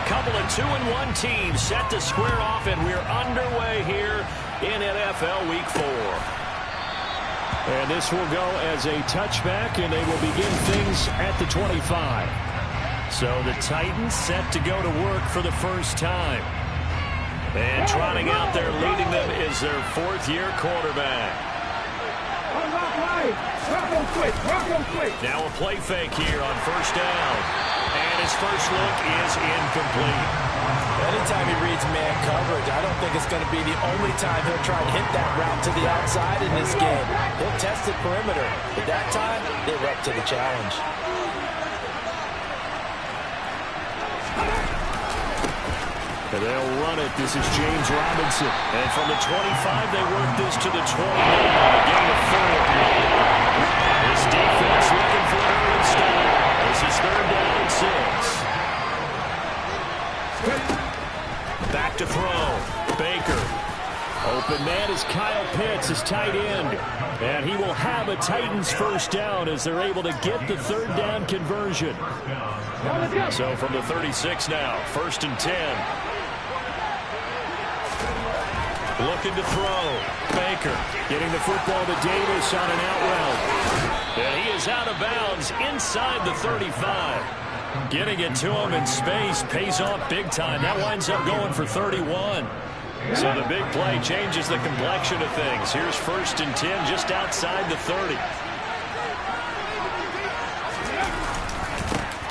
couple of 2-1 teams set to square off, and we're underway here in NFL Week 4. And this will go as a touchback, and they will begin things at the 25. So the Titans set to go to work for the first time. And trotting out there leading them is their fourth-year quarterback. Now a play fake here on first down. And his first look is incomplete. Anytime he reads man coverage, I don't think it's going to be the only time he'll try and hit that route to the outside in this game. He'll test the perimeter, but that time, they were up to the challenge. And they'll run it. This is James Robinson. And from the 25, they work this to the 20. A gain of 4. This defense looking for an early start. This is third down and 6. Back to throw. Baker. Open man is Kyle Pitts, his tight end. And he will have a Titans first down as they're able to get the third down conversion. So from the 36 now, first and 10. Looking to throw. Baker getting the football to Davis on an out route. And he is out of bounds inside the 35. Getting it to him in space pays off big time. That winds up going for 31. So the big play changes the complexion of things. Here's first and 10 just outside the 30.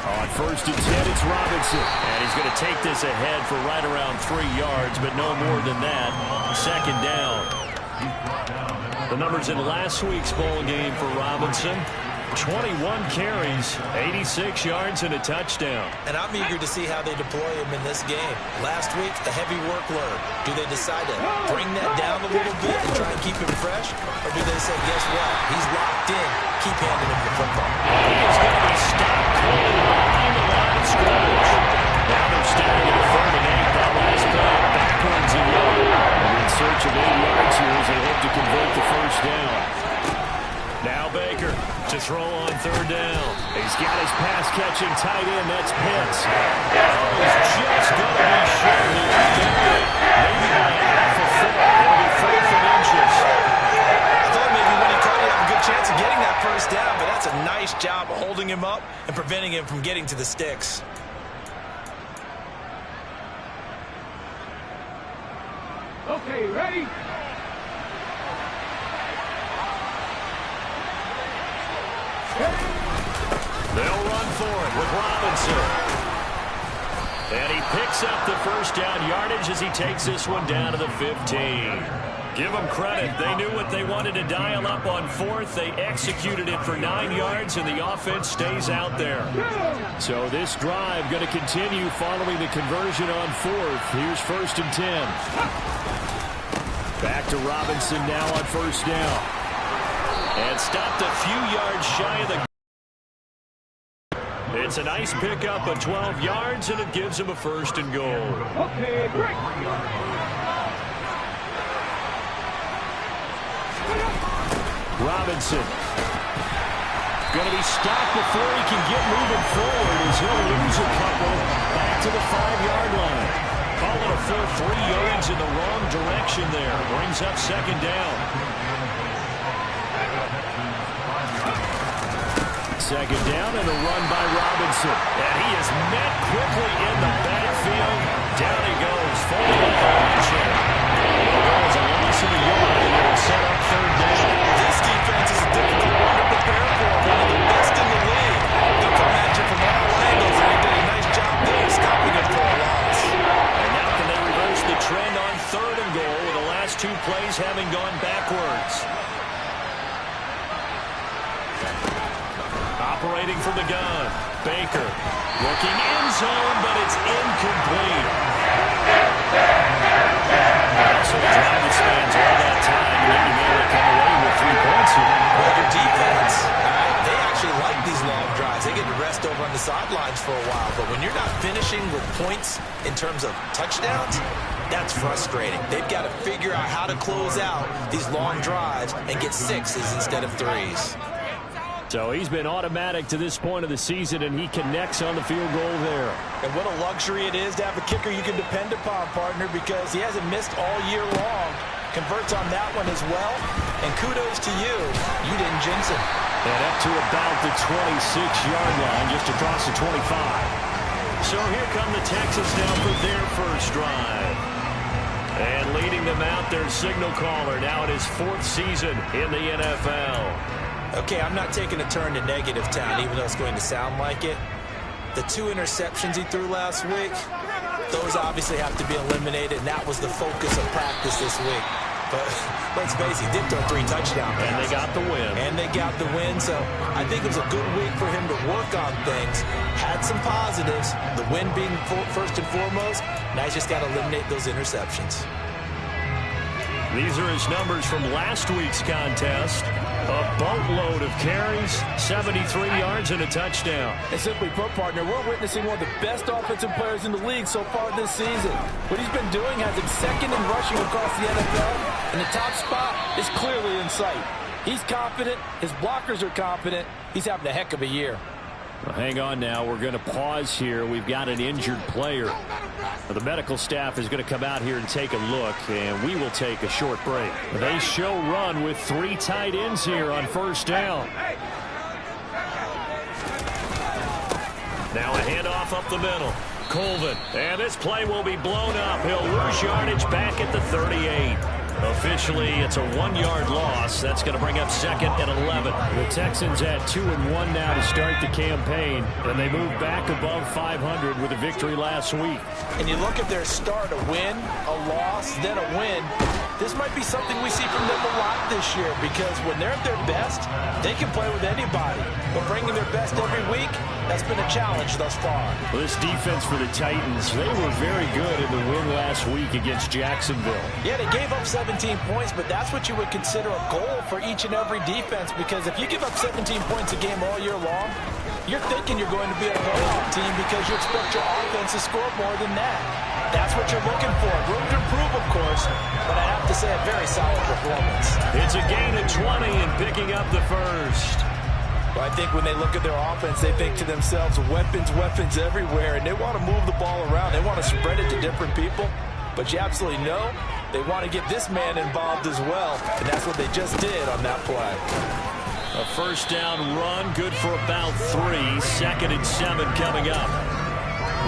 On first and 10, it's Robinson. And he's going to take this ahead for right around 3 yards, but no more than that. Second down. The numbers in last week's bowl game for Robinson. 21 carries, 86 yards, and a touchdown. And I'm eager to see how they deploy him in this game. Last week, a heavy workload. Do they decide to bring that down a little bit and try and keep him fresh? Or do they say, guess what? He's locked in. Keep handing him the football. He is going to be stopped cold behind the line of scrimmage. Now they're standing at 3rd and 8. That last play backwards and yard. And in search of 8 yards here as they hope to convert the first down. Now Baker to throw on third down. He's got his pass-catching tight end. That's Pitts. Oh, he's just going to be short. Maybe by a half a foot. It'll be 4th and inches. I thought maybe when he caught it, he had a good chance of getting that first down, but that's a nice job of holding him up and preventing him from getting to the sticks. Okay, ready? They'll run for it with Robinson. And he picks up the first down yardage as he takes this one down to the 15. Give them credit. They knew what they wanted to dial up on 4th. They executed it for 9 yards, and the offense stays out there. So this drive going to continue following the conversion on 4th. Here's first and 10. Back to Robinson now on first down. And stopped a few yards shy of the... It's a nice pickup of 12 yards, and it gives him a first and goal. Okay, great. Robinson. Going to be stopped before he can get moving forward as he'll lose a couple back to the 5-yard line. Call it a full 3 yards in the wrong direction there. Brings up second down. Second down and a run by Robinson. And he is met quickly in the backfield. Down he goes. Falling on the line here. There's a loss of a yard and it'll set up third down. This defense is a difficult one to prepare for. One of the best in the league. They'll come at you from all angles, and they did a nice job there stopping it for a loss. And now can they reverse the trend on third and goal with the last 2 plays having gone backwards? Operating from the gun. Baker looking in zone, but it's incomplete. So the drive spans all that time. Maybe they'll come away with 3 points here. Well, your defense, they actually like these long drives. They get to rest over on the sidelines for a while. But when you're not finishing with points in terms of touchdowns, that's frustrating. They've got to figure out how to close out these long drives and get 6s instead of 3s. So he's been automatic to this point of the season, and he connects on the field goal there. And what a luxury it is to have a kicker you can depend upon, partner, because he hasn't missed all year long. Converts on that one as well. And kudos to you. You didn't jinx him. And up to about the 26-yard line, just across the 25. So here come the Texans now for their first drive. And leading them out, their signal caller now in his 4th season in the NFL. Okay, I'm not taking a turn to negative town, even though it's going to sound like it. The 2 interceptions he threw last week, those obviously have to be eliminated, and that was the focus of practice this week. But let's face it, he did throw 3 touchdowns. And they got the win. And they got the win, so I think it was a good week for him to work on things. Had some positives, the win being first and foremost. Now he's just got to eliminate those interceptions. These are his numbers from last week's contest. A boatload of carries, 73 yards, and a touchdown. And simply put, partner, we're witnessing one of the best offensive players in the league so far this season. What he's been doing has him second in rushing across the NFL, and the top spot is clearly in sight. He's confident. His blockers are confident. He's having a heck of a year. Well, hang on now. We're going to pause here. We've got an injured player. The medical staff is going to come out here and take a look, and we will take a short break. They show run with 3 tight ends here on first down. Now a handoff up the middle. Colvin, and this play will be blown up. He'll lose yardage back at the 38. Officially, it's a 1-yard loss. That's going to bring up 2nd and 11. The Texans had 2-1 now to start the campaign, and they moved back above 500 with a victory last week. And you look at their start, a win, a loss, then a win. This might be something we see from them a lot this year, because when they're at their best, they can play with anybody. But bringing their best every week, that's been a challenge thus far. Well, this defense for the Titans, they were very good in the win last week against Jacksonville. Yeah, they gave up 17 points, but that's what you would consider a goal for each and every defense, because if you give up 17 points a game all year long, you're thinking you're going to be a playoff team because you expect your offense to score more than that. That's what you're looking for. Room to improve, of course, but I have to say a very solid performance. It's a gain of 20 and picking up the first. Well, I think when they look at their offense, they think to themselves, weapons, weapons everywhere, and they want to move the ball around. They want to spread it to different people, but you absolutely know they want to get this man involved as well, and that's what they just did on that play. A first down run, good for about 3. 2nd and 7 coming up.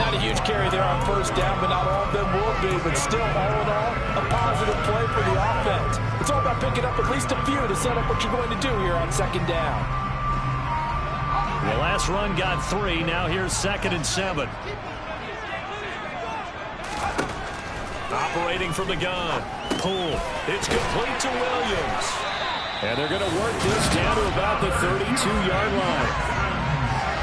Not a huge carry there on first down, but not all of them will be. But still, all in all, a positive play for the offense. It's all about picking up at least a few to set up what you're going to do here on 2nd down. The last run got 3. Now here's 2nd and 7. Operating from the gun. Poole. It's complete to Williams. And they're going to work this down to about the 32-yard line.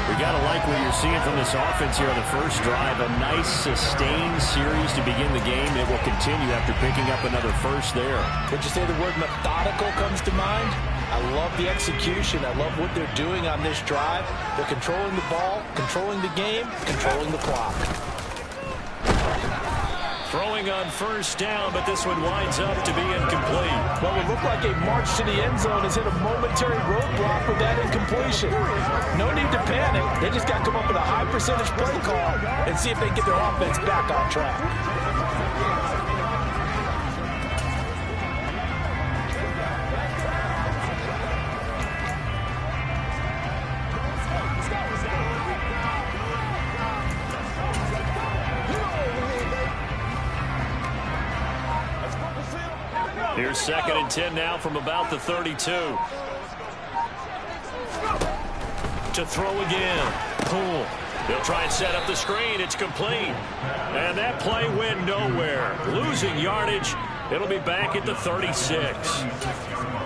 We got to like what you're seeing from this offense here on the first drive. A nice, sustained series to begin the game. It will continue after picking up another first there. Would you say the word methodical comes to mind? I love the execution. I love what they're doing on this drive. They're controlling the ball, controlling the game, controlling the clock. Throwing on first down, but this one winds up to be incomplete. Well, it looked like a march to the end zone has hit a momentary roadblock with that incompletion. No need to panic. They just got to come up with a high percentage play call and see if they can get their offense back on track. Here's 2nd and 10 now from about the 32. To throw again. Poole. He'll try and set up the screen. It's complete. And that play went nowhere. Losing yardage. It'll be back at the 36.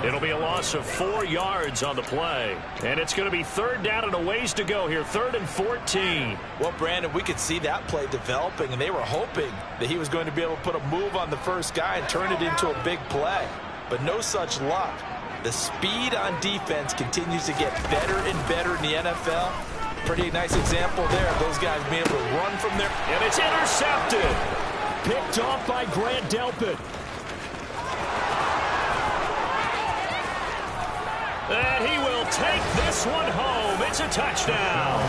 It'll be a loss of 4 yards on the play. And it's going to be 3rd down and a ways to go here. 3rd and 14. Well, Brandon, we could see that play developing, and they were hoping that he was going to be able to put a move on the first guy and turn it into a big play. But no such luck. The speed on defense continues to get better and better in the NFL. Pretty nice example there of those guys being able to run from there. And it's intercepted. Picked off by Grant Delpit. And he will will take this one home. It's a touchdown.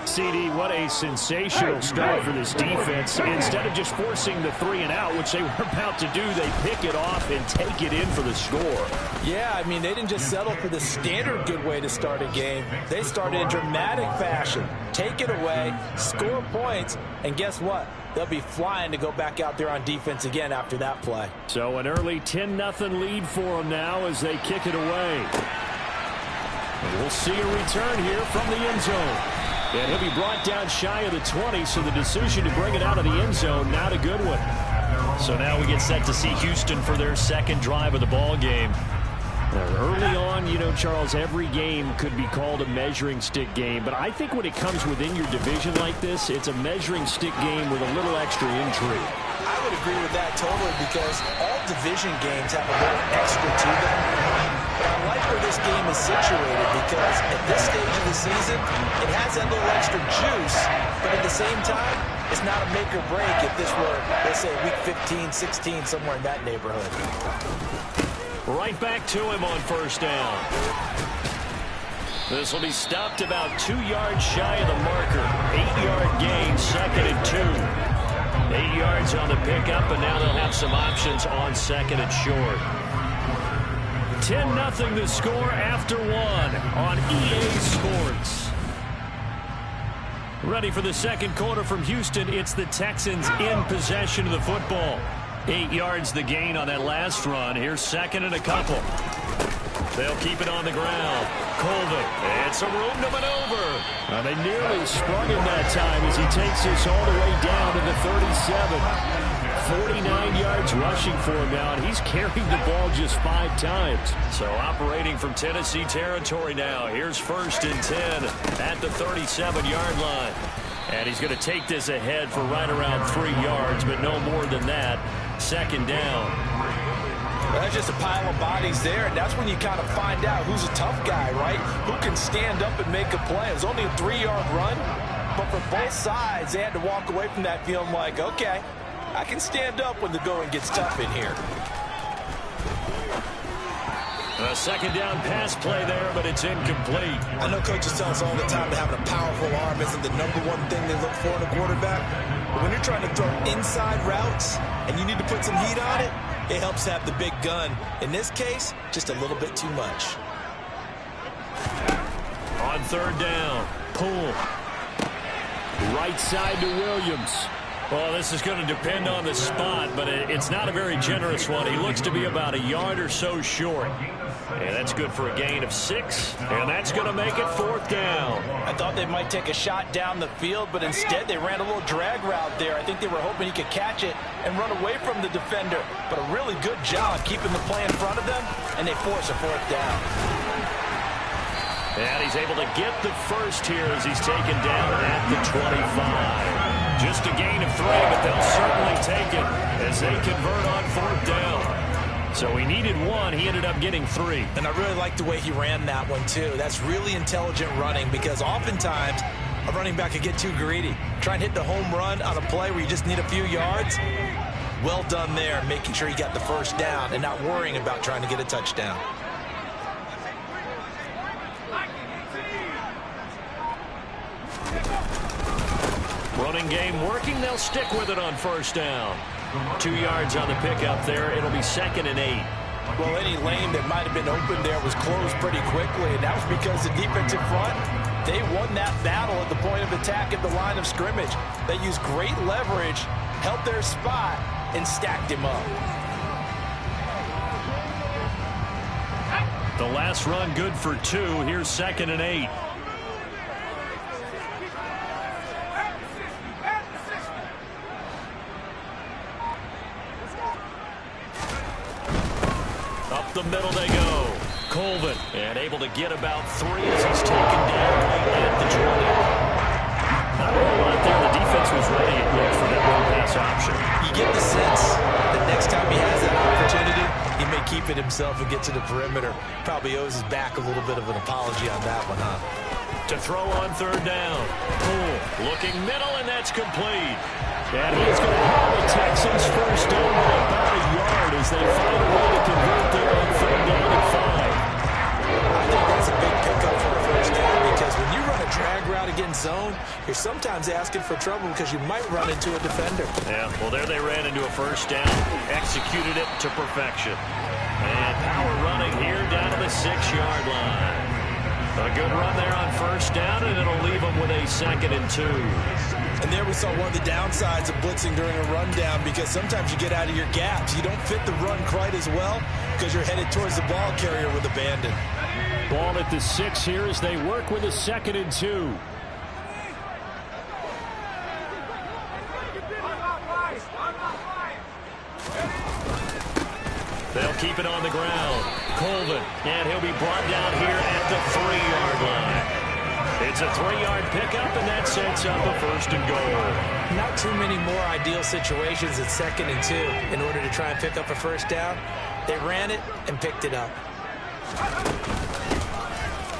CD, what a sensational start for this defense. Instead of just forcing the 3 and out, which they were about to do, they pick it off and take it in for the score. Yeah, I mean, they didn't just settle for the standard good way to start a game. They started in dramatic fashion. Take it away, score points, and guess what? They'll be flying to go back out there on defense again after that play. So an early 10-0 lead for them now as they kick it away. And we'll see a return here from the end zone. And he'll be brought down shy of the 20, so the decision to bring it out of the end zone, not a good one. So now we get set to see Houston for their second drive of the ball game. Early on, you know, Charles, every game could be called a measuring stick game. But I think when it comes within your division like this, it's a measuring stick game with a little extra intrigue. I would agree with that totally because all division games have a little extra to them. But I like where this game is situated because at this stage of the season, it has that little extra juice, but at the same time, it's not a make or break if this were, let's say, week 15, 16, somewhere in that neighborhood. Right back to him on first down. This will be stopped about 2 yards shy of the marker. 8-yard gain, 2nd and 2. 8 yards on the pickup, and now they'll have some options on 2nd and short. 10-0 the score after 1 on EA Sports. Ready for the second quarter from Houston. It's the Texans in possession of the football. 8 yards the gain on that last run. Here's 2nd and a couple. They'll keep it on the ground. Colvin, it's a room to maneuver. They nearly sprung him that time as he takes this all the way down to the 37. 49 yards rushing for him now, and he's carried the ball just 5 times. So operating from Tennessee territory now. Here's 1st and 10 at the 37-yard line. And he's going to take this ahead for right around 3 yards, but no more than that. 2nd down. Well, that's just a pile of bodies there, and that's when you kind of find out who's a tough guy, right? Who can stand up and make a play. It was only a 3-yard run, but for both sides, they had to walk away from that feeling like, okay, I can stand up when the going gets tough in here. A 2nd down pass play there, but it's incomplete. I know coaches tell us all the time that having a powerful arm isn't the #1 thing they look for in a quarterback. But when you're trying to throw inside routes and you need to put some heat on it, it helps have the big gun. In this case, just a little bit too much. On 3rd down, Poole. Right side to Williams. Well, this is going to depend on the spot, but it's not a very generous one. He looks to be about a yard or so short. And that's good for a gain of 6, and that's going to make it 4th down. I thought they might take a shot down the field, but instead they ran a little drag route there. I think they were hoping he could catch it and run away from the defender. But a really good job keeping the play in front of them, and they force a 4th down. And he's able to get the first here as he's taken down at the 25. Just a gain of 3, but they'll certainly take it as they convert on 4th down. So he needed 1. He ended up getting 3. And I really like the way he ran that one, too. That's really intelligent running because oftentimes a running back can get too greedy. Try and hit the home run on a play where you just need a few yards. Well done there, making sure he got the first down and not worrying about trying to get a touchdown. Running game working. They'll stick with it on 1st down. 2 yards on the pickup there. It'll be 2nd and 8. Well, any lane that might have been open there was closed pretty quickly, and that was because the defensive front, they won that battle at the point of attack at the line of scrimmage. They used great leverage, held their spot, and stacked him up. The last run good for 2. Here's 2nd and 8. Up the middle they go. Colvin, and able to get about 3 as he's taken down at the 20. Not a whole lot there. The defense was ready to look for that run-pass option. You get the sense that next time he has that opportunity, he may keep it himself and get to the perimeter. Probably owes his back a little bit of an apology on that one, huh? To throw on 3rd down. Poole looking middle, and that's complete. And he's going to have the Texans first down by about a yard as they find a way to convert there on 3rd down and 5. because when you run a drag route against zone, you're sometimes asking for trouble because you might run into a defender. Yeah, well, there they ran into a first down, executed it to perfection. And power running here down to the 6-yard line. A good run there on first down, and it'll leave them with a 2nd and 2. And there we saw one of the downsides of blitzing during a rundown, because sometimes you get out of your gaps. You don't fit the run quite as well because you're headed towards the ball carrier with abandon. Ball at the 6 here as they work with a 2nd and 2. They'll keep it on the ground. Colvin, and he'll be brought down here at the 3-yard line. It's a 3-yard pickup, and that sets up a 1st and goal. Not too many more ideal situations at 2nd and 2 in order to try and pick up a first down. They ran it and picked it up.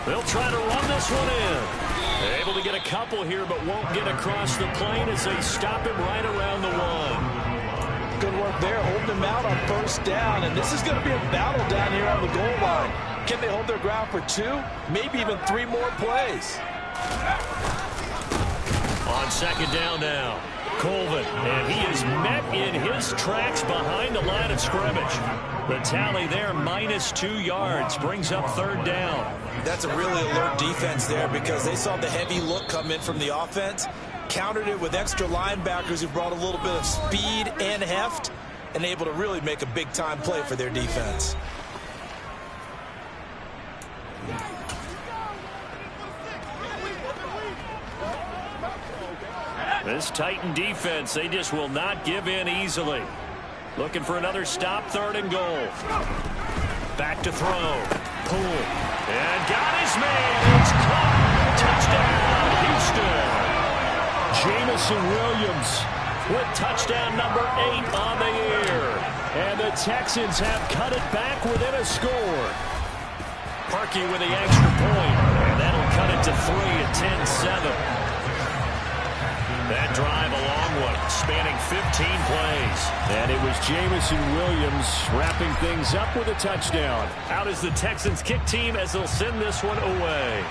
They'll try to run this one in. Able to get a couple here, but won't get across the plane as they stop him right around the 1. Good work there, holding him out on first down, and this is going to be a battle down here on the goal line. Can they hold their ground for 2, maybe even 3 more plays? On 2nd down now, Colvin, and he is met in his tracks behind the line of scrimmage. The tally there, -2 yards, brings up 3rd down. That's a really alert defense there because they saw the heavy look come in from the offense, countered it with extra linebackers who brought a little bit of speed and heft, and able to really make a big-time play for their defense. This Titan defense, they just will not give in easily. Looking for another stop, 3rd and goal. Back to throw. Poole. And got his man. It's caught. Touchdown, Houston. Jamison Williams with touchdown number 8 on the year. And the Texans have cut it back within a score. Parkey with the extra point. And that'll cut it to 3 at 10-7. That drive a long one, spanning 15 plays. And it was Jamison Williams wrapping things up with a touchdown. Out is the Texans kick team as they'll send this one away.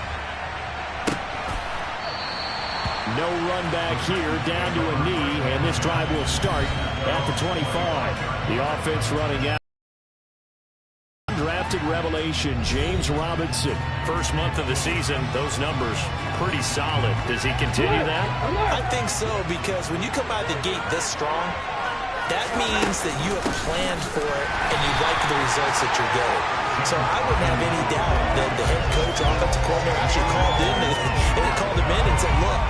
No run back here, down to a knee, and this drive will start at the 25. The offense running out. Drafted revelation, James Robinson. First month of the season, those numbers pretty solid. Does he continue that? I think so, because when you come out of the gate this strong, that means that you have planned for it and you like the results that you're getting. So I wouldn't have any doubt that the head coach, offensive coordinator actually called him in and said, look,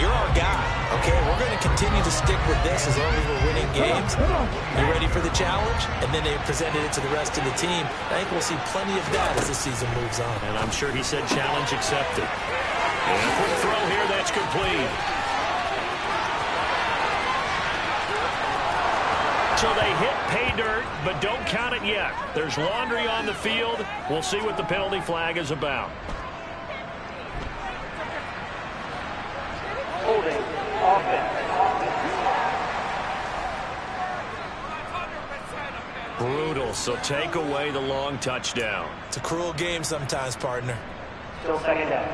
you're our guy, okay? We're going to continue to stick with this as long as we're winning games. You ready for the challenge? And then they presented it to the rest of the team. I think we'll see plenty of that as the season moves on. And I'm sure he said challenge accepted. And a quick throw here, that's complete. So they hit pay dirt, but don't count it yet. There's laundry on the field. We'll see what the penalty flag is about. Holding offense. Brutal, so take away the long touchdown. It's a cruel game sometimes, partner. Still 2nd down.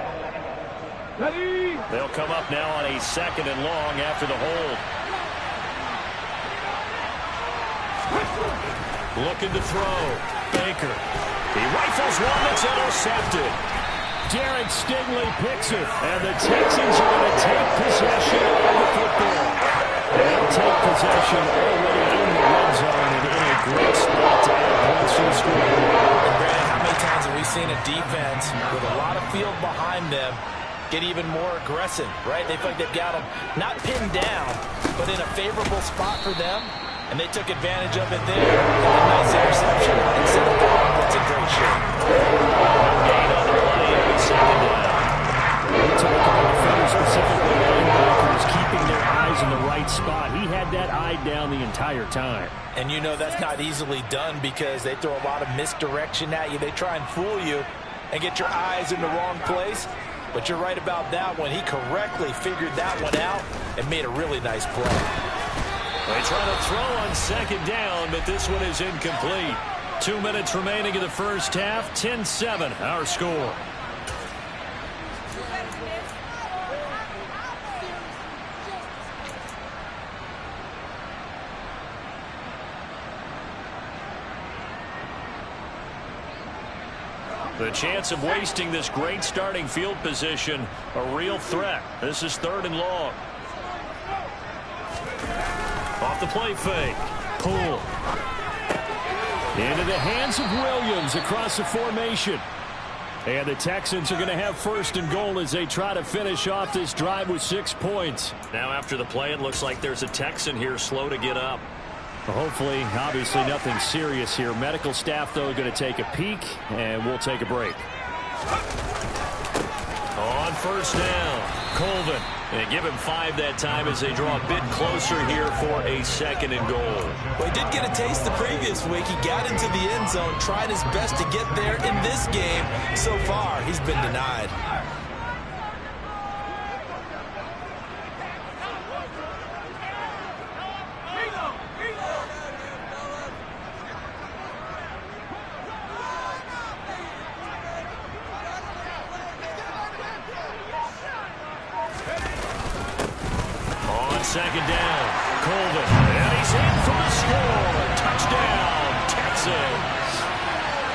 Ready? They'll come up now on a 2nd and long after the hold. Looking to throw. Baker. He rifles one that's intercepted. Darren Stingley picks it, and the Texans are going to take possession of the football. They'll take possession already in the red zone and in a great spot to add points to the score. And Brad, how many times have we seen a defense with a lot of field behind them get even more aggressive, right? They feel like they've got them not pinned down, but in a favorable spot for them, and they took advantage of it there. And a nice interception and set up the offense in great shape. Gain on the play, 2nd down. We talk about defenders, specifically linebackers, keeping their eyes in the right spot. He had that eye down the entire time. And you know that's not easily done because they throw a lot of misdirection at you. They try and fool you and get your eyes in the wrong place. But you're right about that one. He correctly figured that one out and made a really nice play. They try to throw on 2nd down, but this one is incomplete. 2 minutes remaining in the first half. 10-7, our score. The chance of wasting this great starting field position, a real threat. This is 3rd and long. Off the play fake. Pull. Into the hands of Williams across the formation. And the Texans are going to have 1st and goal as they try to finish off this drive with 6 points. Now after the play, it looks like there's a Texan here slow to get up. Well, hopefully, obviously nothing serious here. Medical staff, though, going to take a peek, and we'll take a break. On 1st down, Colvin. And give him 5 that time as they draw a bit closer here for a 2nd and goal. Well, he did get a taste the previous week. He got into the end zone, tried his best to get there in this game. So far, he's been denied. Second down, Colvin, and he's in for the score. Touchdown, Texans.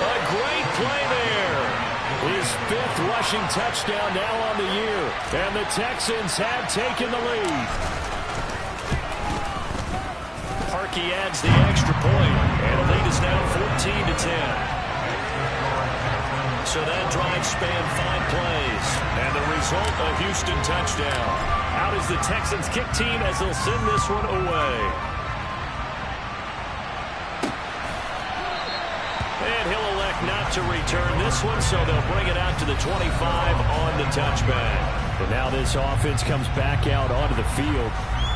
A great play there. His 5th rushing touchdown now on the year, and the Texans have taken the lead. Parkey adds the extra point, and the lead is now 14-10. So that drive spanned 5 plays, and the result, a Houston touchdown. Out is the Texans kick team as they'll send this one away. And he'll elect not to return this one, so they'll bring it out to the 25 on the touchback. But now this offense comes back out onto the field.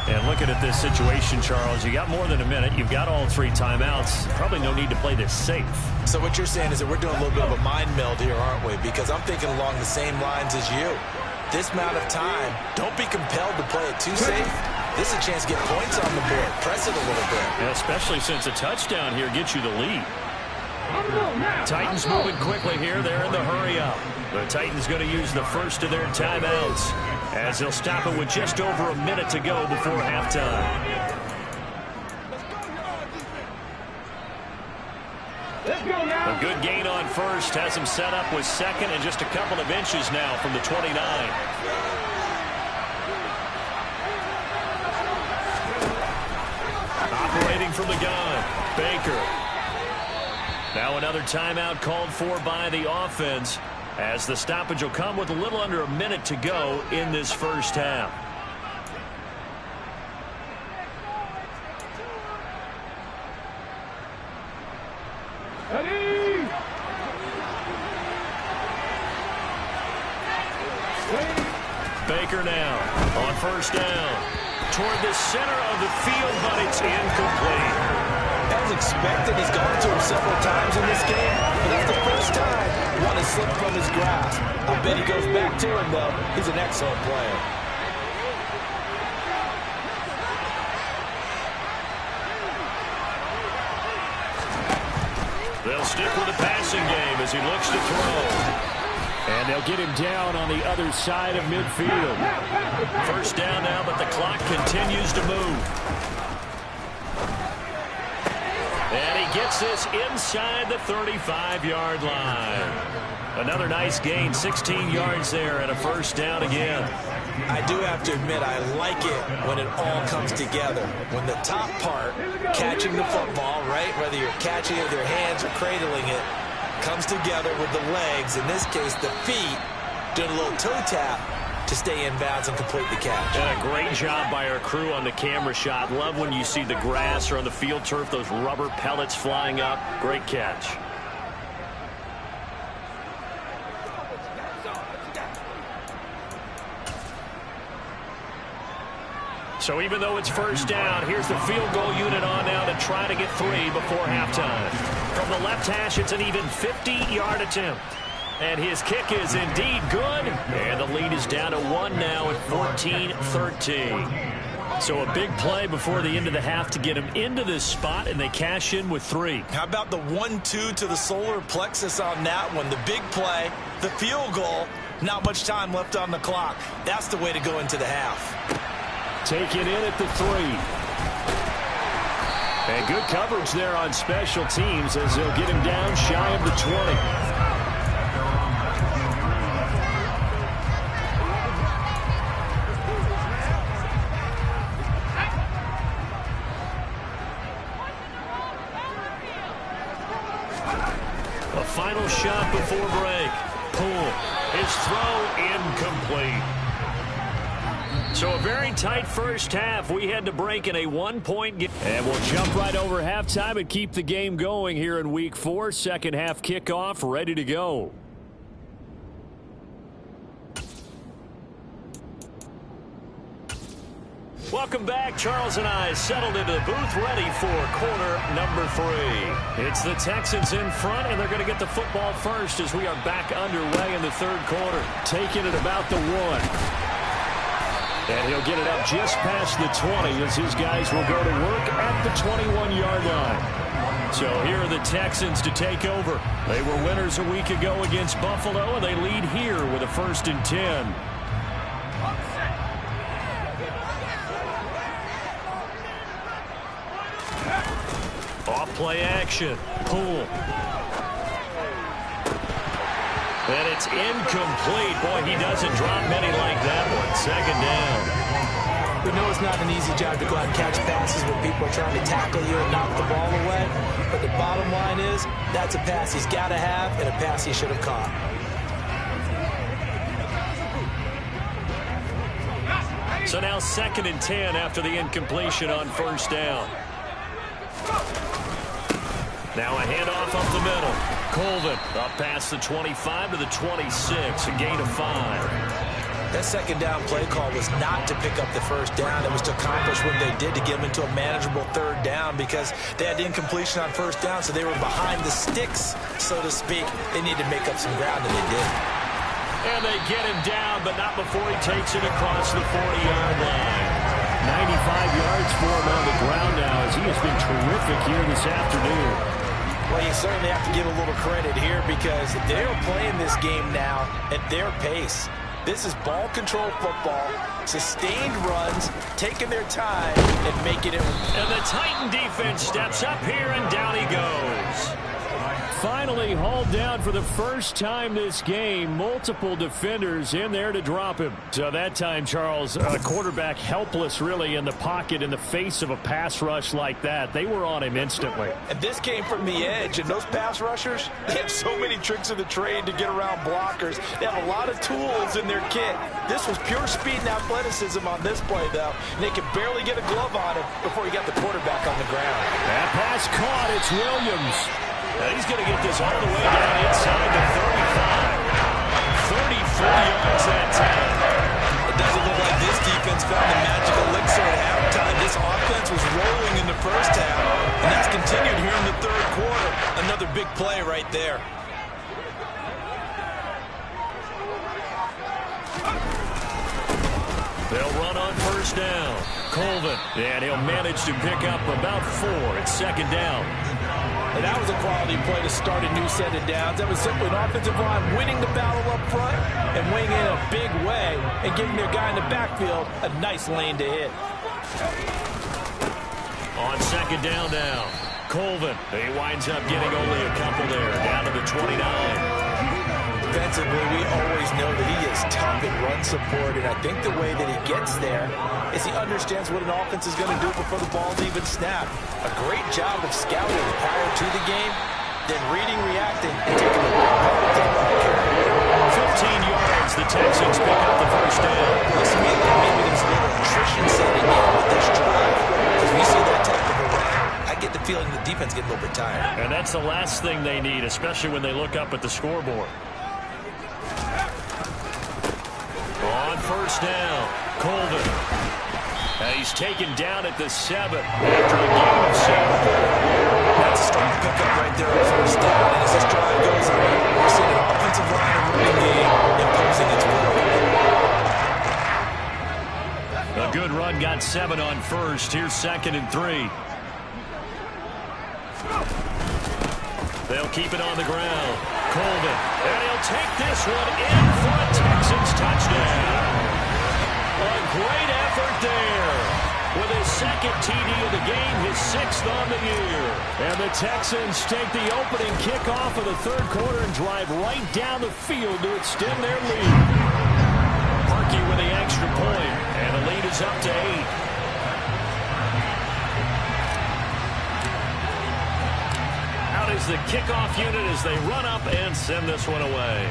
And looking at this situation, Charles, you got more than a minute. You've got all 3 timeouts. Probably no need to play this safe. So what you're saying is that we're doing a little bit of a mind meld here, aren't we? Because I'm thinking along the same lines as you. This amount of time, don't be compelled to play it too safe. This is a chance to get points on the board. Press it a little bit. And especially since a touchdown here gets you the lead. Titans moving quickly here. They're in the hurry up. The Titans going to use the first of their timeouts as they'll stop it with just over a minute to go before halftime. A good gain on first has him set up with 2nd and just a couple of inches now from the 29. Operating from the gun, Baker. Now another timeout called for by the offense as the stoppage will come with a little under a minute to go in this first half. Baker now on 1st down. Toward the center of the field, but it's incomplete. As expected, he's gone to him several times in this game, but that's the first time one has slipped from his grasp. I bet he goes back to him, though. He's an excellent player. They'll stick with the passing game as he looks to throw. And they'll get him down on the other side of midfield. 1st down now, but the clock continues to move. And he gets this inside the 35-yard line. Another nice gain, 16 yards there, and a 1st down again. I do have to admit, I like it when it all comes together. When the top part, catching the football, right, whether you're catching it with your hands or cradling it, comes together with the legs, in this case the feet, doing a little toe tap to stay in bounds and complete the catch. And a great job by our crew on the camera shot. Love when you see the grass or on the field turf, those rubber pellets flying up. Great catch. So even though it's 1st down, here's the field goal unit on now to try to get 3 before halftime. From the left hash, it's an even 50-yard attempt. And his kick is indeed good. And the lead is down to 1 now at 14-13. So a big play before the end of the half to get him into this spot, and they cash in with 3. How about the 1-2 to the solar plexus on that one? The big play, the field goal, not much time left on the clock. That's the way to go into the half. Taken in at the 3. And good coverage there on special teams as they'll get him down shy of the 20. final shot before break. Poole. His throw incomplete. So a very tight first half. We had to break in a one-point game. And we'll jump right over halftime and keep the game going here in Week 4. Second half kickoff ready to go. Welcome back. Charles and I settled into the booth ready for quarter number 3. It's the Texans in front, and they're going to get the football first as we are back underway in the third quarter. Taking it about the 1. And he'll get it up just past the 20 as his guys will go to work at the 21-yard line. So here are the Texans to take over. They were winners a week ago against Buffalo, and they lead here with a 1st and 10. Off play action. Poole. And it's incomplete. Boy, he doesn't drop many like that one. 2nd down. We know it's not an easy job to go out and catch passes when people are trying to tackle you and knock the ball away. But the bottom line is, that's a pass he's got to have and a pass he should have caught. So now 2nd and 10 after the incompletion on 1st down. Now a handoff up the middle. Colvin up past the 25 to the 26, a gain of 5. That 2nd down play call was not to pick up the 1st down. It was to accomplish what they did to get them into a manageable 3rd down because they had incompletion on 1st down, so they were behind the sticks, so to speak. They needed to make up some ground, and they did. And they get him down, but not before he takes it across the 40-yard line. 95 yards for him on the ground now as he has been terrific here this afternoon. Well, you certainly have to give a little credit here because they're playing this game now at their pace. This is ball control football, sustained runs, taking their time, and making it. And the Titan defense steps up here, and down he goes. Finally hauled down for the first time this game. Multiple defenders in there to drop him. So that time, Charles, quarterback helpless really in the pocket in the face of a pass rush like that. They were on him instantly. And this came from the edge, and those pass rushers, they have so many tricks of the trade to get around blockers. They have a lot of tools in their kit. This was pure speed and athleticism on this play, though. And they could barely get a glove on him before he got the quarterback on the ground. That pass caught. It's Williams. Now he's going to get this all the way down inside the 35. 34 yards that time. It doesn't look like this defense found the magical elixir at halftime. This offense was rolling in the first half, and that's continued here in the third quarter. Another big play right there. They'll run on 1st down. Colvin, and he'll manage to pick up about 4 at 2nd down. And that was a quality play to start a new set of downs. That was simply an offensive line winning the battle up front and winning in a big way and giving their guy in the backfield a nice lane to hit. On 2nd down now, Colvin. He winds up getting only a couple there, down to the 29. Defensively, we always know that he is tough in run support, and I think the way that he gets there is he understands what an offense is going to do before the ball's even snapped. A great job of scouting prior to the game, then reading, reacting, and taking the ball back. 15 yards, the Texans pick up the 1st down. Looks to me like maybe there's a little attrition setting in with this drive. Because we see that type of a run, I get the feeling the defense gets a little bit tired. And that's the last thing they need, especially when they look up at the scoreboard. On 1st down, Colvin. He's taken down at the 7 after a gain of 7. That's a strong pickup right there on 1st down. And as this drive goes on, we're seeing an offensive line and running game imposing its will. A good run, got 7 on 1st. Here's 2nd and 3. They'll keep it on the ground. Colvin, and he'll take this one in for a Texans touchdown. A great effort there. With his 2nd TD of the game, his 6th on the year. And the Texans take the opening kickoff of the third quarter and drive right down the field to extend their lead. Parkey with the extra point, and the lead is up to 8. Is the kickoff unit as they run up and send this one away.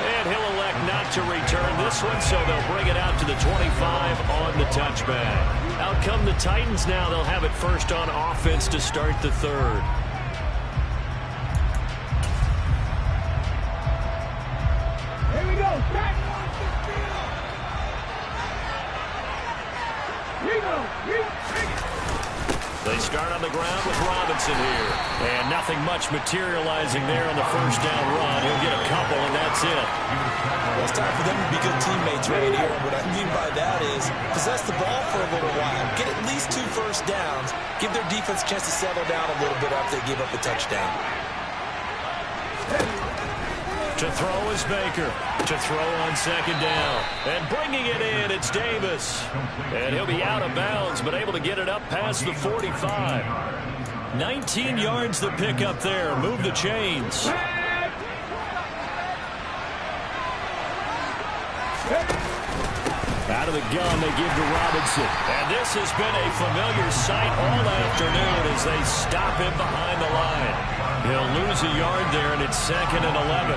And he'll elect not to return this one, so they'll bring it out to the 25 on the touchback. Out come the Titans now. They'll have it first on offense to start the third. Here we go. Back. They start on the ground with Robinson here. And nothing much materializing there on the first down run. He'll get a couple, and that's it. Well, it's time for them to be good teammates right here. And what I mean by that is possess the ball for a little while. Get at least 2 first downs. Give their defense a chance to settle down a little bit after they give up a touchdown. To throw is Baker. To throw on second down. And bringing it in, it's Davis. And he'll be out of bounds, but able to get it up past the 45. 19 yards the pick up there. Move the chains. Out of the gun, they give to Robinson. And this has been a familiar sight all afternoon as they stop him behind the line. He'll lose a yard there, and it's 2nd and 11.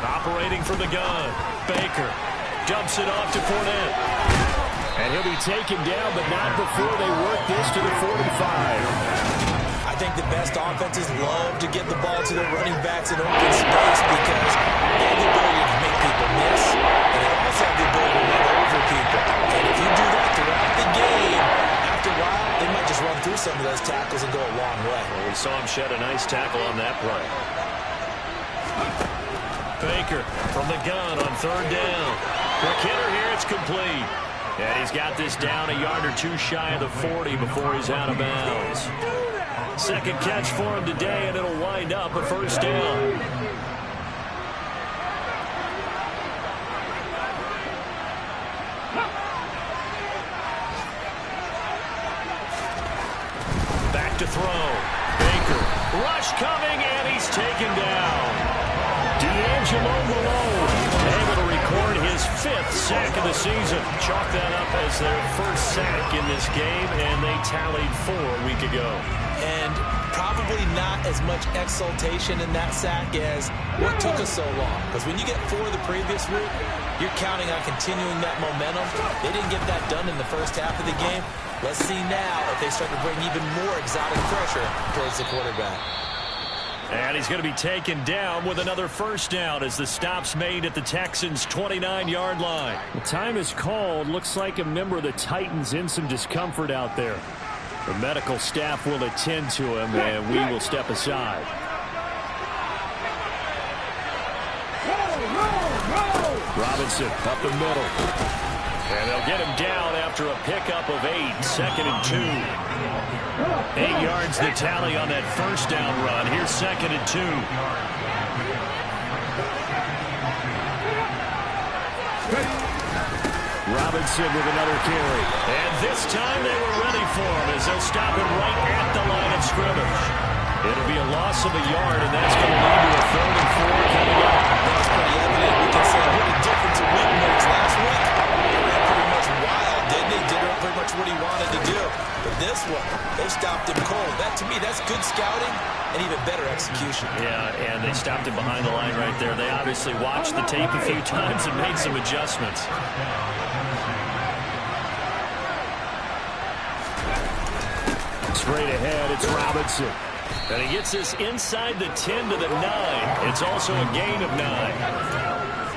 Operating from the gun, Baker dumps it off to Fournette. And he'll be taken down, but not before they work this to the 45. I think the best offenses love to get the ball to their running backs in open space because they have the ability to make people miss, and they also have the ability to run over people. And if you do that throughout the game, after a while, they might just run through some of those tackles and go a long way. Well, we saw him shed a nice tackle on that play. Baker from the gun on 3rd down. Quick hitter here, it's complete. And he's got this down a yard or 2 shy of the 40 before he's out of bounds. Second catch for him today, and it'll wind up a first down. Back to throw. Baker. Rush coming, and he's taken down. D'Angelo Malone able to record his 5th sack of the season. Chalk that up as their first sack in this game, and they tallied 4 a week ago. And probably not as much exultation in that sack as what took us so long. Because when you get 4 the previous week, you're counting on continuing that momentum. They didn't get that done in the first half of the game. Let's see now if they start to bring even more exotic pressure towards the quarterback. And he's going to be taken down with another first down as the stop's made at the Texans' 29-yard line. The time is called. Looks like a member of the Titans in some discomfort out there. The medical staff will attend to him, and we will step aside. Robinson up the middle. And they'll get him down after a pickup of 8, 2nd and 2. 8 yards the tally on that first down run. Here's 2nd and 2. Robinson with another carry. And this time they were ready for him as they'll stop him right at the line of scrimmage. It'll be a loss of a yard, and that's going to lead to a 3rd and 4 coming up. That's pretty evident. We can say what a difference a week makes. Last week, they ran pretty much wild, didn't they? Did pretty much what he wanted to do. But this one, they stopped him cold. That, to me, that's good scouting and even better execution. Yeah, and they stopped him behind the line right there. They obviously watched the tape a few times and made some adjustments. Straight ahead, it's Robinson. And he gets this inside the 10 to the 9. It's also a gain of 9.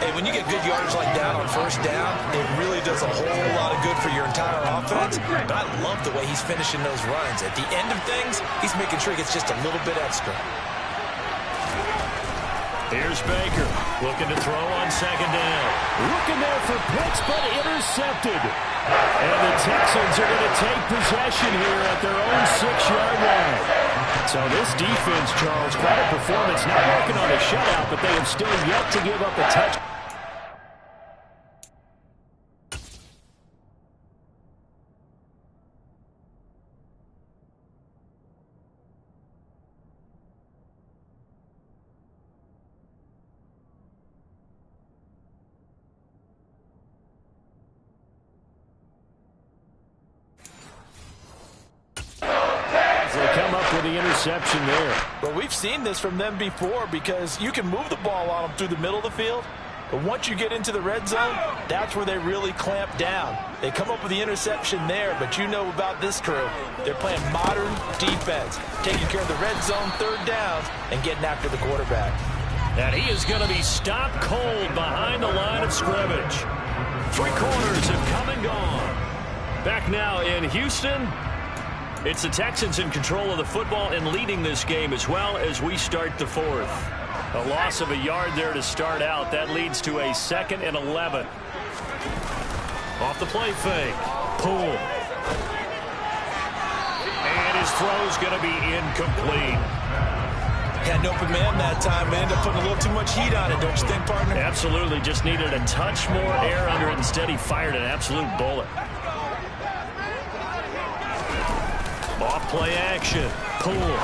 Hey, when you get good yardage like that on first down, it really does a whole lot of good for your entire offense. But I love the way he's finishing those runs. At the end of things, he's making sure he gets just a little bit extra. Here's Baker looking to throw on second down. Looking there for Pitts, but intercepted. And the Texans are going to take possession here at their own 6-yard line. So this defense, Charles, quite a performance. Not working on a shutout, but they have still yet to give up a touch. for the interception there. But we've seen this from them before because you can move the ball on them through the middle of the field. But once you get into the red zone, that's where they really clamp down. They come up with the interception there, but you know about this crew. They're playing modern defense, taking care of the red zone third downs and getting after the quarterback. And he is going to be stopped cold behind the line of scrimmage. 3 quarters have come and gone. Back now in Houston, it's the Texans in control of the football and leading this game as well as we start the 4th. A loss of a yard there to start out. That leads to a 2nd and 11. Off the play fake. Poole. And his throw's going to be incomplete. Had an open man that time, but ended up putting a little too much heat on it, don't you think, partner? Absolutely. Just needed a touch more air under it. Instead, he fired an absolute bullet. Off play action. Poole.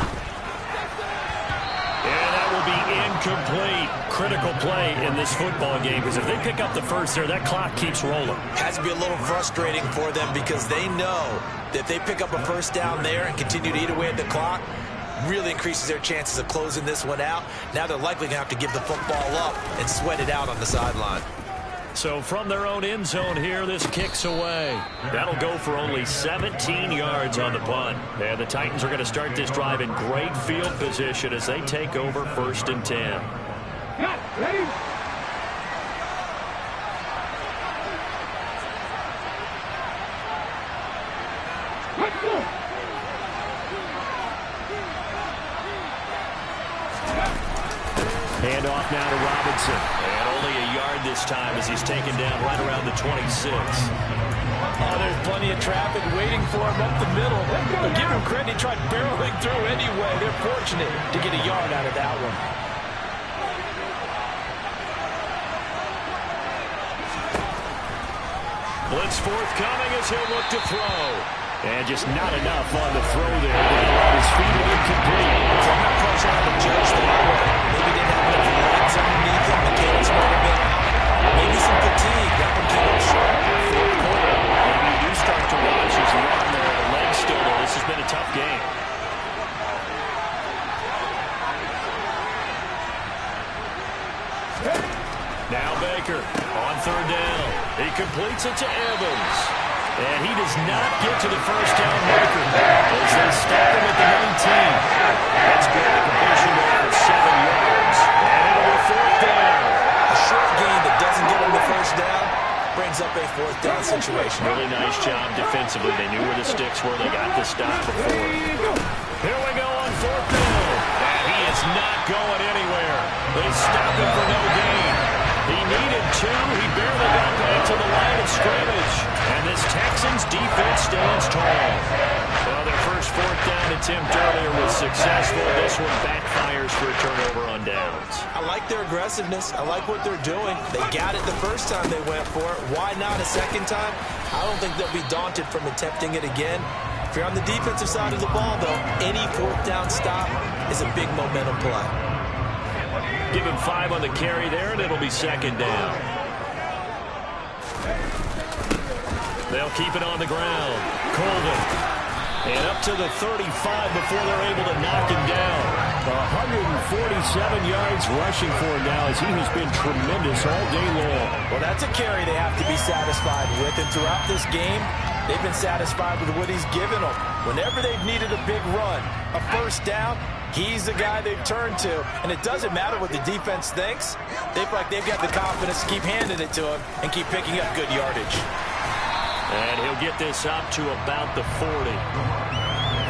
And that will be incomplete. Critical play in this football game because if they pick up the first there, that clock keeps rolling. Has to be a little frustrating for them because they know that if they pick up a first down there and continue to eat away at the clock, really increases their chances of closing this one out. Now they're likely going to have to give the football up and sweat it out on the sideline. So from their own end zone here, this kicks away. That'll go for only 17 yards on the punt. And the Titans are going to start this drive in great field position as they take over 1st and 10. Ready? Let's go. Hand off now to Robinson. And only a yard this time as he's taken down right around the 26. Oh, there's plenty of traffic waiting for him up the middle. But give him credit, he tried barreling through anyway. They're fortunate to get a yard out of that one. Blitz forthcoming as he'll look to throw. And just not enough on the throw there. His feet are incomplete. So I'm not quite sure how to judge that one. Maybe didn't have enough legs underneath him. Mechanics might have been out. Maybe some fatigue. That one came up short. Fourth quarter. Maybe you do start to watch his arm there. The leg's still there. This has been a tough game. Now Baker on 3rd down. He completes it to Evans. And he does not get to the first down marker as they stop him at the 19. That's good. Completion there for 7 yards. And it'll be 4th down. A short gain that doesn't get him the first down brings up a 4th down situation. Really nice job defensively. They knew where the sticks were. They got the stop before. Here we go on 4th down. And he is not going anywhere. They stop him for no gain. He needed 2. He barely got back to the line of scrimmage. And this Texans defense stands tall. Well, their first 4th down attempt earlier was successful. This one backfires for a turnover on downs. I like their aggressiveness. I like what they're doing. They got it the first time they went for it. Why not a second time? I don't think they'll be daunted from attempting it again. If you're on the defensive side of the ball, though, any 4th down stop is a big momentum play. Give him 5 on the carry there, and it'll be 2nd down. They'll keep it on the ground. Colvin. And up to the 35 before they're able to knock him down. 147 yards rushing for him now as he has been tremendous all day long. Well, that's a carry they have to be satisfied with. And throughout this game, they've been satisfied with what he's given them. Whenever they've needed a big run, a first down, he's the guy they've turned to. And it doesn't matter what the defense thinks. They feel like they've got the confidence to keep handing it to him and keep picking up good yardage. And he'll get this up to about the 40.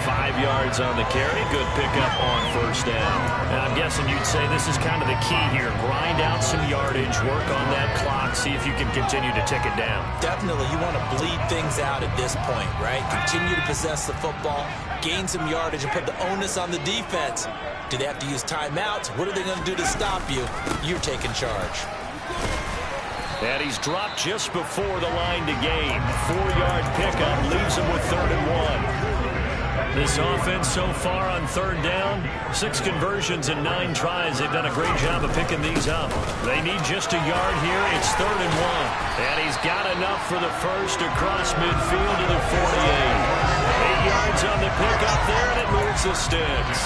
5 yards on the carry. Good pickup on first down. And I'm guessing you'd say this is kind of the key here. Grind out some yardage, work on that clock, see if you can continue to tick it down. Definitely, you want to bleed things out at this point, right? Continue to possess the football, gain some yardage, and put the onus on the defense. Do they have to use timeouts? What are they going to do to stop you? You're taking charge. And he's dropped just before the line to gain. 4-yard pickup leaves him with 3rd and 1. This offense so far on 3rd down, 6 conversions and 9 tries. They've done a great job of picking these up. They need just a yard here. It's 3rd and 1. And he's got enough for the first across midfield to the 48. 8 yards on the pickup there, and it moves the sticks.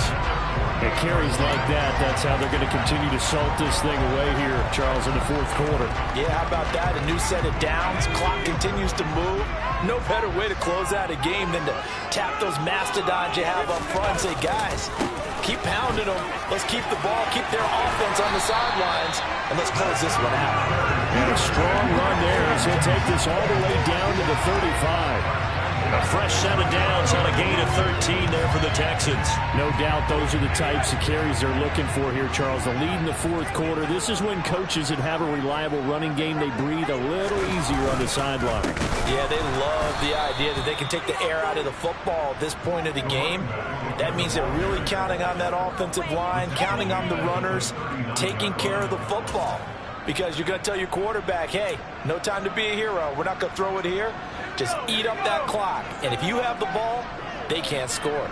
It carries like that. That's how they're going to continue to salt this thing away here, Charles, in the fourth quarter. Yeah, how about that? A new set of downs. Clock continues to move. No better way to close out a game than to tap those mastodons you have up front and say, guys, keep pounding them. Let's keep the ball, keep their offense on the sidelines, and let's close this one out. And a strong run there as he'll take this all the way down to the 35. A fresh set of downs on a gain of 13 there for the Texans. No doubt those are the types of carries they're looking for here, Charles. The lead in the fourth quarter. This is when coaches that have a reliable running game, they breathe a little easier on the sideline. Yeah, they love the idea that they can take the air out of the football at this point of the game. That means they're really counting on that offensive line, counting on the runners, taking care of the football. Because you're going to tell your quarterback, hey, no time to be a hero. We're not going to throw it here. Just eat up that clock. And if you have the ball, they can't score.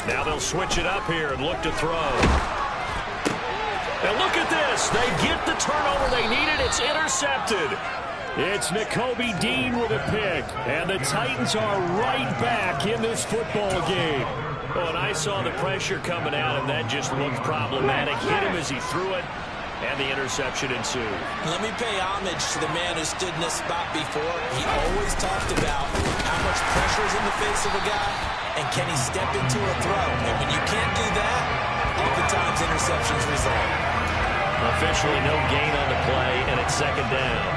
Now they'll switch it up here and look to throw. And look at this. They get the turnover they needed. It's intercepted. It's Nakobe Dean with a pick. And the Titans are right back in this football game. Oh, and I saw the pressure coming at him. That just looked problematic. Hit him as he threw it, and the interception ensued. Let me pay homage to the man who stood in this spot before. He always talked about how much pressure is in the face of a guy, and can he step into a throw. And when you can't do that, oftentimes interceptions result. Officially no gain on the play, and it's second down.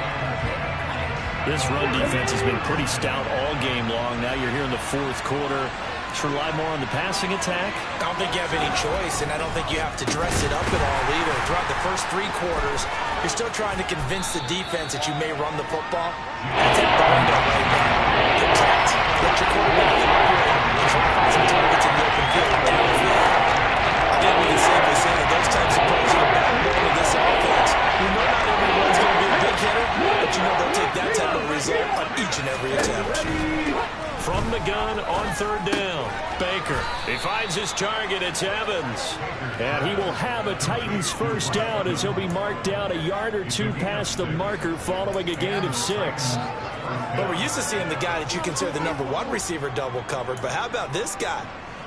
This run defense has been pretty stout all game long. Now you're here in the fourth quarter. Let's rely more on the passing attack. I don't think you have any choice, and I don't think you have to dress it up at all either. Throughout the first 3 quarters, you're still trying to convince the defense that you may run the football. That's it, the window right now. Protect, let your quarterback operate, and try to find some targets in the open field downfield. I think we can safely say that those types of plays are the backbone of this offense. You know not everyone's going to be a big hitter, but you know they'll take that type of result on each and every attempt. From the gun on third down, Baker. He finds his target. It's Evans. And he will have a Titans first down as he'll be marked down a yard or 2 past the marker following a gain of 6. Well, we're used to seeing the guy that you consider the number 1 receiver double covered, but how about this guy?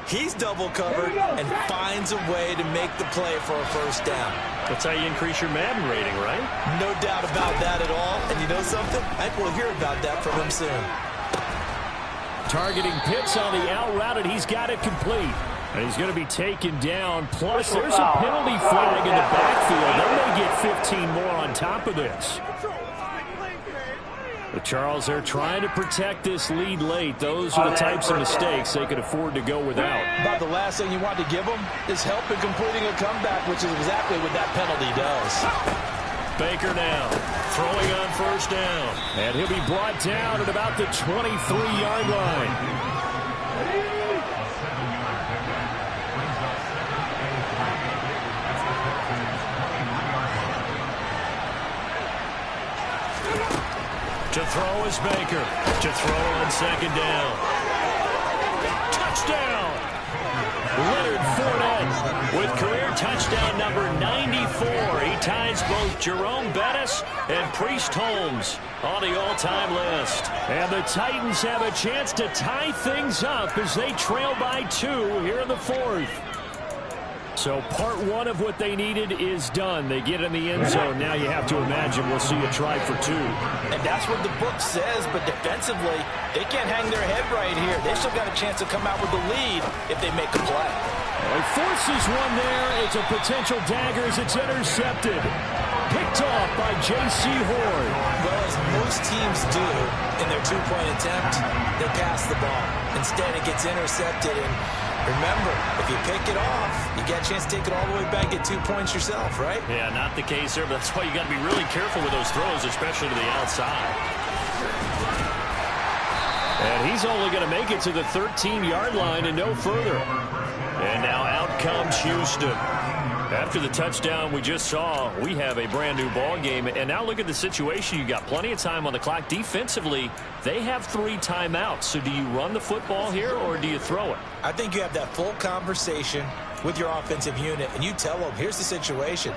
He's double covered and finds a way to make the play for a first down. That's how you increase your Madden rating, right? No doubt about that at all. And you know something? I think we'll hear about that from him soon. Targeting Pitts on the out route, and he's got it complete. And he's going to be taken down. Plus, there's a penalty flag in the backfield. They may get 15 more on top of this. But Charles, they're trying to protect this lead late. Those are the types of mistakes they could afford to go without. About the last thing you want to give them is help in completing a comeback, which is exactly what that penalty does. Baker now throwing on first down. And he'll be brought down at about the 23-yard line. To throw is Baker. To throw on second down. Touchdown! Leonard Fournette with career touchdown number 94. He ties both Jerome Bettis and Priest Holmes on the all-time list. And the Titans have a chance to tie things up as they trail by 2 here in the fourth. So part 1 of what they needed is done. They get in the end zone. Now you have to imagine we'll see a try for 2. And that's what the book says, but defensively, they can't hang their head right here. They've still got a chance to come out with the lead if they make a play. He forces one there. It's a potential dagger as it's intercepted. Picked off by J.C. Horn. Well, as most teams do in their 2-point attempt, they pass the ball. Instead, it gets intercepted. And remember, if you pick it off, you get a chance to take it all the way back, get 2 points yourself, right? Yeah, not the case there, but that's why you got to be really careful with those throws, especially to the outside. And he's only going to make it to the 13-yard line and no further. And now out comes Houston. After the touchdown we just saw, we have a brand new ball game. And now look at the situation. You got plenty of time on the clock. Defensively, they have 3 timeouts. So do you run the football here or do you throw it? I think you have that full conversation with your offensive unit, and you tell them, here's the situation.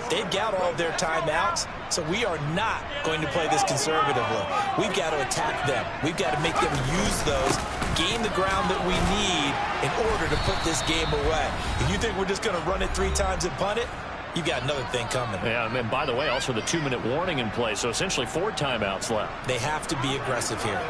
They've got all of their timeouts, so we are not going to play this conservatively. We've got to attack them. We've got to make them use those, gain the ground that we need in order to put this game away. If you think we're just going to run it 3 times and punt it, you've got another thing coming. Yeah, and by the way, also the 2-minute warning in play, so essentially 4 timeouts left. They have to be aggressive here.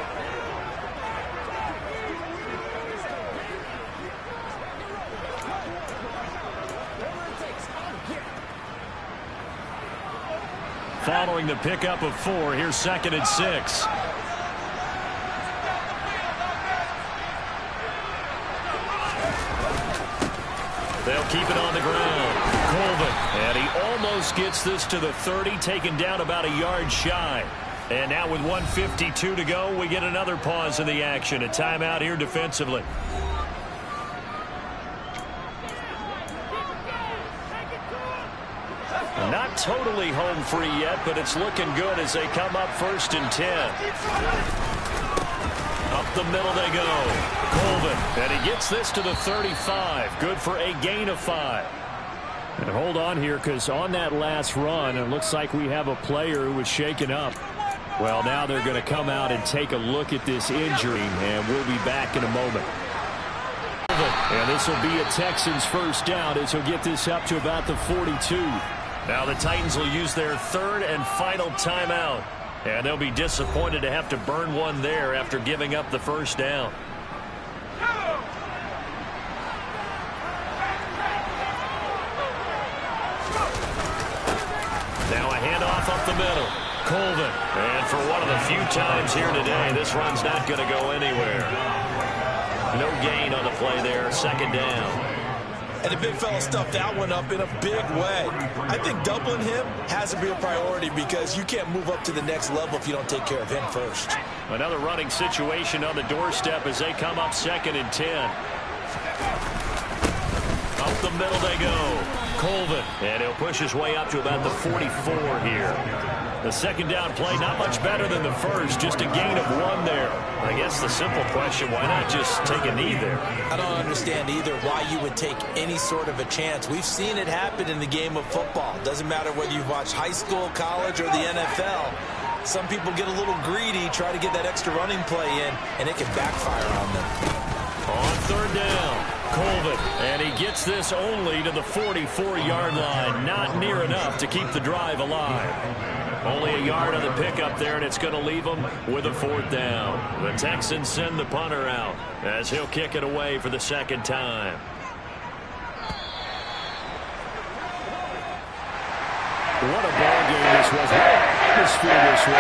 Following the pickup of 4, here's 2nd and 6. They'll keep it on the ground. Colvin, and he almost gets this to the 30, taken down about a yard shy. And now with 1:52 to go, we get another pause in the action. A timeout here defensively. Not totally home free yet, but it's looking good as they come up 1st and 10. Up the middle they go. Colvin, and he gets this to the 35. Good for a gain of 5. And hold on here, because on that last run, it looks like we have a player who was shaken up. Well, now they're going to come out and take a look at this injury, and we'll be back in a moment. And this will be a Texans first down as he'll get this up to about the 42. Now the Titans will use their 3rd and final timeout. And they'll be disappointed to have to burn one there after giving up the first down. Now a handoff up the middle. Colvin. And for one of the few times here today, this run's not going to go anywhere. No gain on the play there. 2nd down. And the big fella stuffed that one up in a big way. I think doubling him has to be a priority because you can't move up to the next level if you don't take care of him first. Another running situation on the doorstep as they come up 2nd and 10. Up the middle they go. Colvin, and he'll push his way up to about the 44 here. The 2nd down play, not much better than the first, just a gain of 1 there. I guess the simple question, why not just take a knee there? I don't understand either why you would take any sort of a chance. We've seen it happen in the game of football. Doesn't matter whether you've watched high school, college, or the NFL. Some people get a little greedy, try to get that extra running play in, and it can backfire on them. On 3rd down, Colvin, and he gets this only to the 44-yard line. Not near enough to keep the drive alive. Only a yard on the pickup there, and it's going to leave them with a 4th down. The Texans send the punter out as he'll kick it away for the 2nd time. What a ball game this was. What an atmosphere this was.